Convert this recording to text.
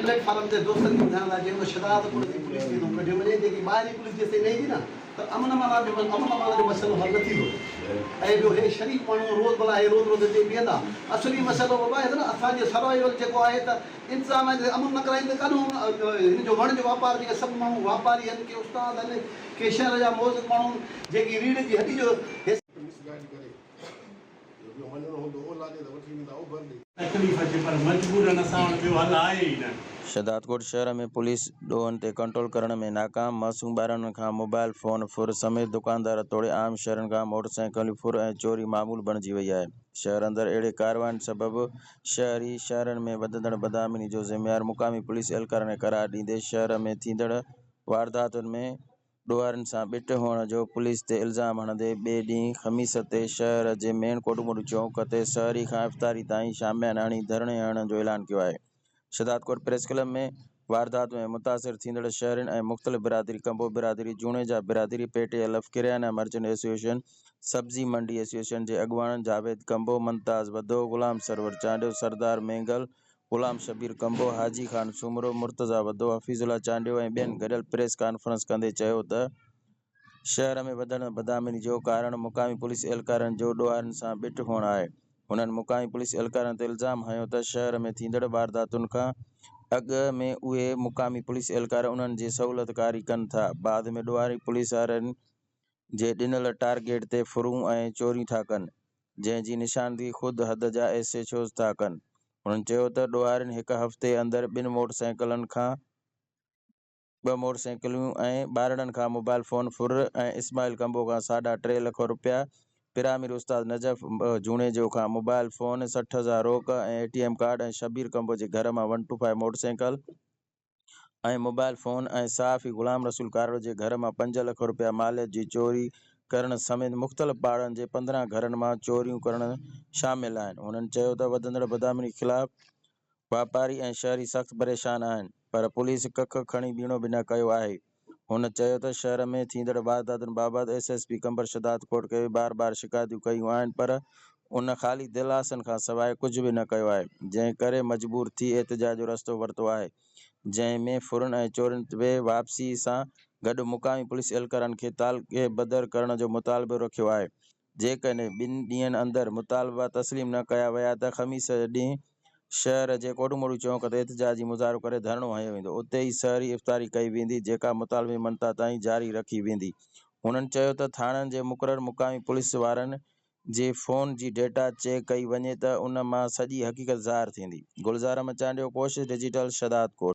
Platform से दोस्तन की ध्यान लाजे उन शरारत पुलिस की तो कढे वने जेकी बाहरी पुलिस जैसे नहीं थी ना तो अमन अमान जो मसलो हल न थींदो ऐं ॿियो हे शरीफ़ माण्हू रोज़ भला हे रोज़ हिते बीहंदा असली मसइलो बाबा आहे न असांजे सर्वाइवल जेको आहे त इंतज़ाम अमन न कराईंदे कान्हो हिन जो वण जो वापार जेके सभु माण्हू वापारी आहिनि के उस्ताद आहिनि के शहर जा मौज़ माण्हू जेकी रीढ़ जी हड्डी जो शहदादकोट शहर में पुलिस ॾोहनि ते कंट्रोल करण में नाकाम। मासूम ॿारनि खां मोबाइल फ़ोन फुर समेत दुकानदार तोड़े। आम शहरनि खां मोटरसाइकिलूं फुर ऐं चोरी मामूल बणिजी वई आहे। शहर अंदरि अहिड़े कारवाइनि सबबि शहरनि में वधंदड़ बदअमनी जो ज़िम्मेवार मुक़ामी पुलिस एहलकारनि करार ॾींदे शहर में थींदड़ वारदातुनि में ॾोहारनि सां ॿिट हुअण जो पुलिस ते इल्ज़ाम हणंदे ॿिए ॾींहुं ख़मीस ते शहर जे मेन कोटमोडू चौक ते सहरी खां इफ़्तारी ताईं शामियान आणी धरणे हणण जो ऐलान कयो आहे। शहदादकोट प्रेस क्लब में वारदात में मुतासिर थींदड़ शहरनि ऐं मुख़्तलिफ़ बिरादरी कंबो बिरादरी जूणेजा बिरादरी पेटे अलफ़ किरयाना मर्चेंट एसोसिएशन सब्ज़ी मंडी एसोसिएशन जे अॻुवान जावेद कंबो मुमताज़ वधो ग़ुलाम सरवर चांडियो सरदार मेंगल ग़ुलाम शबीर कंबो हाजी ख़ान सुमरो मुर्तज़ा वधो हफ़ीज़ुल्ला चांडियो ऐं ॿियनि गॾियल प्रेस कॉन्फ्रेंस कंदे चयो त शहर में वधण बदअमनी जो कारण मुक़ामी पुलिस एहलकारनि जो ॾोहारनि सां ॿिट हुअणु आहे। हुननि मुक़ामी पुलिस एहलकारनि ते इल्ज़ाम हयो त शहर में थींदड़ वारदातुनि खां अॻु में उहे मुक़ामी पुलिस एहलकार उन्हनि जी सहूलियतकारी कनि था, बाद में ॾोहारी पुलिस वारनि जे ॾिनल टारगेट ते फुरूं ऐं चोरियूं था कनि, जंहिं जी निशानदेही ख़ुदि हद जा एसएचओज़ था कनि। हुननि चयो त ॾोहारियुनि हिक हफ़्ते अंदरि 2 मोटरसाइकिलूं ऐं ॿारड़नि खां मोबाइल फ़ोन फुर ऐं इस्माइल कंबो खां $3.5 लाख रुपया, पिरामिर उस्ताद नजफ़ जूणेजो खां मोबाइल फ़ोन 60,000 रोक ऐं ATM कार्ड ऐं शबीर कंबो जे घर मां 125 मोटरसाइकिल ऐं मोबाइल फ़ोन ऐं सहाफ़ी ग़ुलाम रसूल कारोड़ जे घर मां 5 लाख रुपया मालियत जी चोरी करण समेत मुख़्तलिफ़ पहाड़नि जे 15 घरनि मां चोरियूं करण शामिल आहिनि। हुननि चयो त वधंदड़ बदअमनी ख़िलाफ़ वापारी ऐं शहरी सख़्त परेशान आहिनि, पर पुलिस कख खणी बीणो बि न कयो आहे। हुन चयो त शहर में थींदड़ वारदातुनि बाबति SSP कंबर शहदादकोट खे बार शिकायतूं कयूं आहिनि, पर उन ख़ाली दिलासनि खां सवाइ कुझु बि न कयो आहे, जंहिं करे मजबूर थी एहतिजाज जो रस्तो वरितो आहे, जंहिं में फुरनि ऐं चोरियुनि ते वापसी सां गॾु मुक़ामी पुलिस एहलकारनि खे ताक़े बदर करण जो मुतालबो रखियो आहे। जेकॾहिं 2 ॾींहंनि अंदरि मुतालबा तस्लीम न कया विया त ख़मीस ॾींहुं शहर जे कोटमोडू चौक ते एहतिजाजी मुज़ाहिरो करे धरणो हंयो वेंदो। उते ई सहरी इफ़्तारी कई वेंदी, जेका मुतालबे मंता ताईं जारी रखी वेंदी। हुननि चयो त थाणनि जे मुक़रर मुक़ामी पुलिस वारनि जे फ़ोन जी डेटा चेक कई वञे त उन मां सॼी हक़ीक़त ज़ाहिर थींदी। गुलज़ार मचांडियो, कोशिश डिजिटल, शहदादकोट।